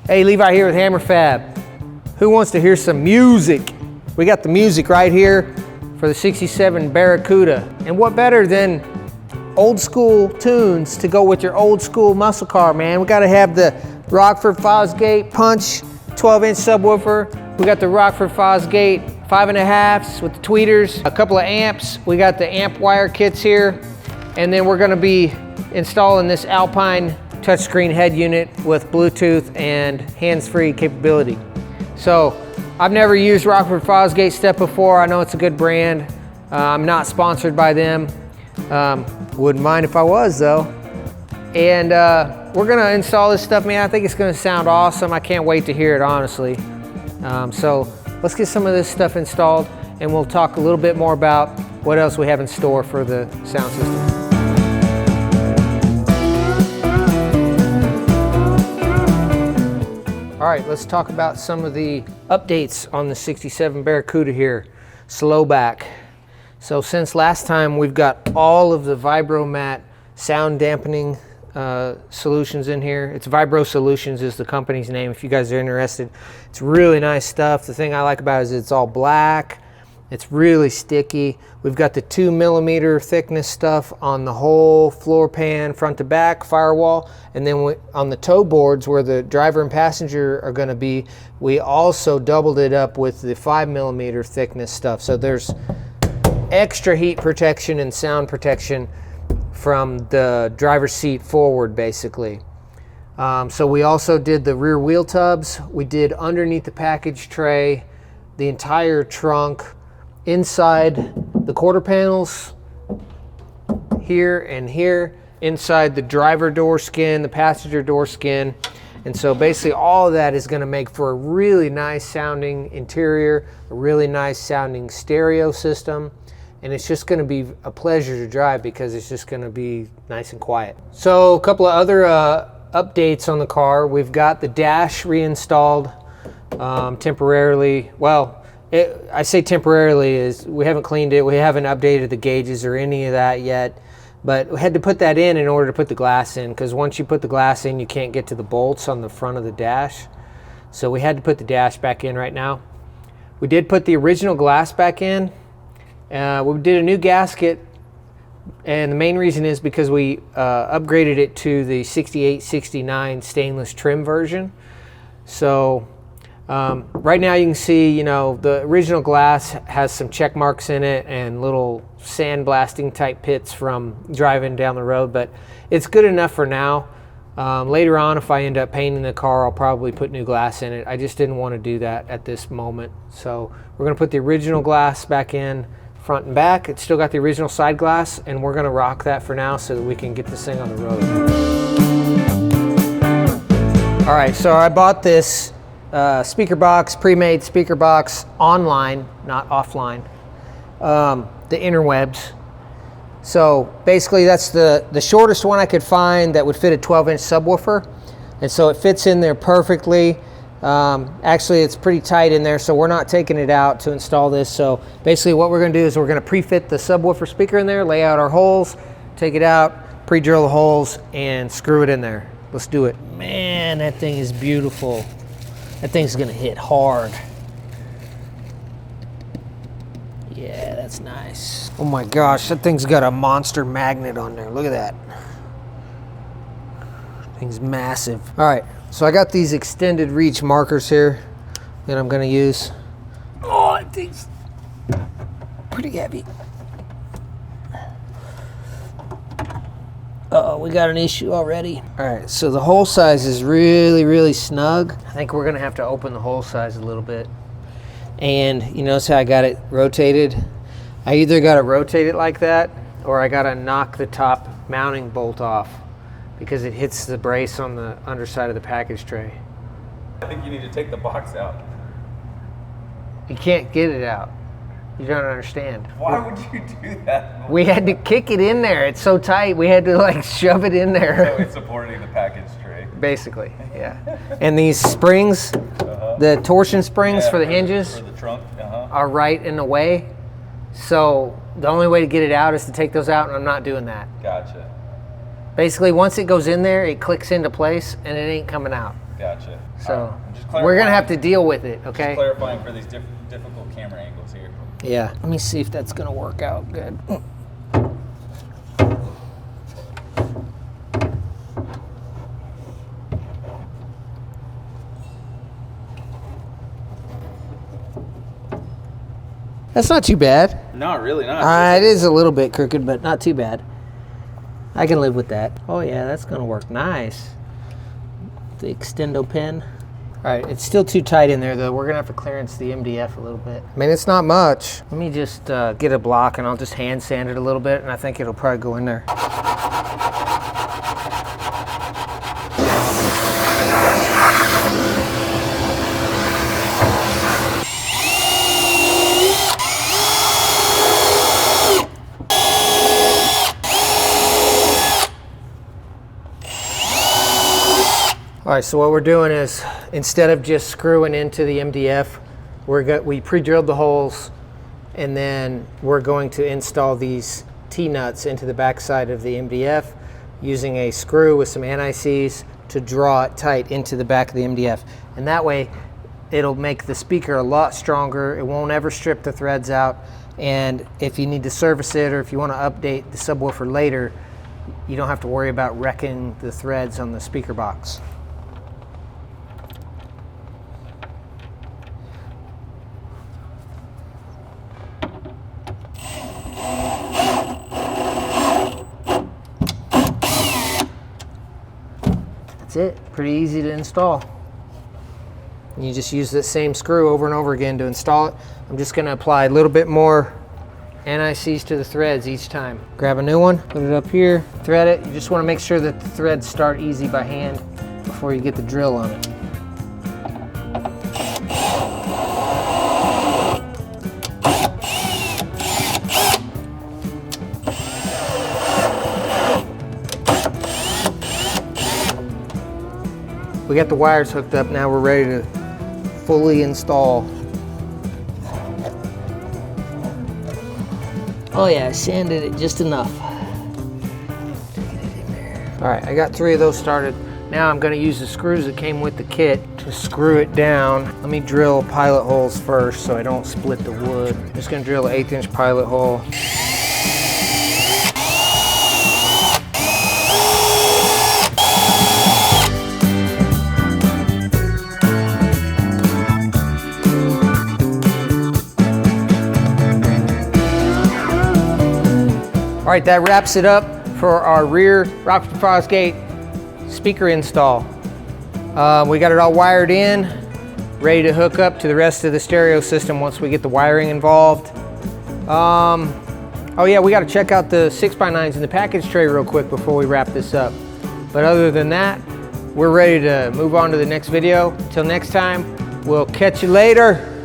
Hey, Levi here with Hammer Fab. Who wants to hear some music? We got the music right here for the 67 Barracuda. And what better than old school tunes to go with your old school muscle car, man. We gotta have the Rockford Fosgate Punch 12-inch subwoofer. We got the Rockford Fosgate 5.5s with the tweeters, a couple of amps. We got the amp wire kits here. And then we're gonna be installing this Alpine touchscreen head unit with Bluetooth and hands-free capability. So I've never used Rockford Fosgate stuff before. I know it's a good brand. I'm not sponsored by them. Wouldn't mind if I was though. And we're gonna install this stuff, man. I think it's gonna sound awesome. I can't wait to hear it, honestly. So let's get some of this stuff installed and we'll talk a little bit more about what else we have in store for the sound system. All right, let's talk about some of the updates on the 67 Barracuda here. Slow back. So since last time, we've got all of the Vibro mat sound dampening solutions in here. It's Vibro Solutions is the company's name if you guys are interested. It's really nice stuff. The thing I like about it is it's all black. It's really sticky. We've got the 2mm thickness stuff on the whole floor pan, front to back, firewall. And then on the toe boards where the driver and passenger are gonna be, we also doubled it up with the 5mm thickness stuff. So there's extra heat protection and sound protection from the driver's seat forward, basically. So we also did the rear wheel tubs. We did underneath the package tray, the entire trunk, inside the quarter panels, here and here, inside the driver door skin, the passenger door skin. And so basically all of that is gonna make for a really nice sounding interior, a really nice sounding stereo system. And it's just gonna be a pleasure to drive because it's just gonna be nice and quiet. So a couple of other updates on the car. We've got the dash reinstalled temporarily. Well, I say temporarily is we haven't cleaned it, we haven't updated the gauges or any of that yet, but we had to put that in order to put the glass in, because once you put the glass in, you can't get to the bolts on the front of the dash. So we had to put the dash back in right now. We did put the original glass back in. We did a new gasket, and the main reason is because we upgraded it to the 68-69 stainless trim version. So right now you can see, you know, the original glass has some check marks in it and little sandblasting type pits from driving down the road, but it's good enough for now. Later on, if I end up painting the car, I'll probably put new glass in it. I just didn't want to do that at this moment. So we're going to put the original glass back in front and back. It's still got the original side glass, and we're going to rock that for now so that we can get this thing on the road. All right, so I bought this speaker box, pre-made speaker box online, not offline, the interwebs. So basically that's the shortest one I could find that would fit a 12-inch subwoofer, and so it fits in there perfectly. Actually it's pretty tight in there, so we're not taking it out to install this. So basically what we're going to do is we're going to pre-fit the subwoofer speaker in there, lay out our holes, take it out, pre-drill the holes, and screw it in there. Let's do it. Man, that thing is beautiful. That thing's gonna hit hard. Yeah, that's nice. Oh my gosh, that thing's got a monster magnet on there. Look at that. Thing's massive. All right, so I got these extended reach markers here that I'm gonna use. Oh, that thing's pretty heavy. Uh-oh, we got an issue already. All right, so the hole size is really, really snug. I think we're gonna have to open the hole size a little bit. And you notice how I got it rotated? I either gotta rotate it like that, or I gotta knock the top mounting bolt off because it hits the brace on the underside of the package tray. I think you need to take the box out. You can't get it out. You don't understand. Why would you do that? We had to kick it in there. It's so tight. We had to like shove it in there. So it's supporting the package tray. Basically, yeah. And these springs, the torsion springs for the hinges, for the trunk, are right in the way. So the only way to get it out is to take those out, and I'm not doing that. Gotcha. Basically, once it goes in there, it clicks into place, and it ain't coming out. Gotcha. So Just we're gonna clarifying- have to deal with it, okay? Clarifying for these difficult camera angles here. Yeah. Let me see if that's gonna work out good. That's not too bad. No, really not. It is a little bit crooked, but not too bad. I can live with that. Oh yeah, that's gonna work nice. The extendo pin. All right, it's still too tight in there though. We're gonna have to clearance the MDF a little bit. I mean, it's not much. Let me just get a block and I'll just hand sand it a little bit and I think it'll probably go in there. All right, so what we're doing is, instead of just screwing into the MDF, we pre-drilled the holes, and then we're going to install these T-nuts into the backside of the MDF using a screw with some anti-seize to draw it tight into the back of the MDF. And that way, it'll make the speaker a lot stronger. It won't ever strip the threads out. And if you need to service it or if you want to update the subwoofer later, you don't have to worry about wrecking the threads on the speaker box. That's it, pretty easy to install. You just use the same screw over and over again to install it. I'm just gonna apply a little bit more anti-seize to the threads each time. Grab a new one, put it up here, thread it. You just wanna make sure that the threads start easy by hand before you get the drill on it. We got the wires hooked up, now we're ready to fully install. Oh yeah, I sanded it just enough. All right, I got 3 of those started. Now I'm gonna use the screws that came with the kit to screw it down. Let me drill pilot holes first so I don't split the wood. Just gonna drill an 1/8 inch pilot hole. All right, that wraps it up for our rear Rockford Fosgate speaker install. We got it all wired in, ready to hook up to the rest of the stereo system once we get the wiring involved. Oh yeah, we got to check out the 6x9s in the package tray real quick before we wrap this up. But other than that, we're ready to move on to the next video. Until next time, we'll catch you later.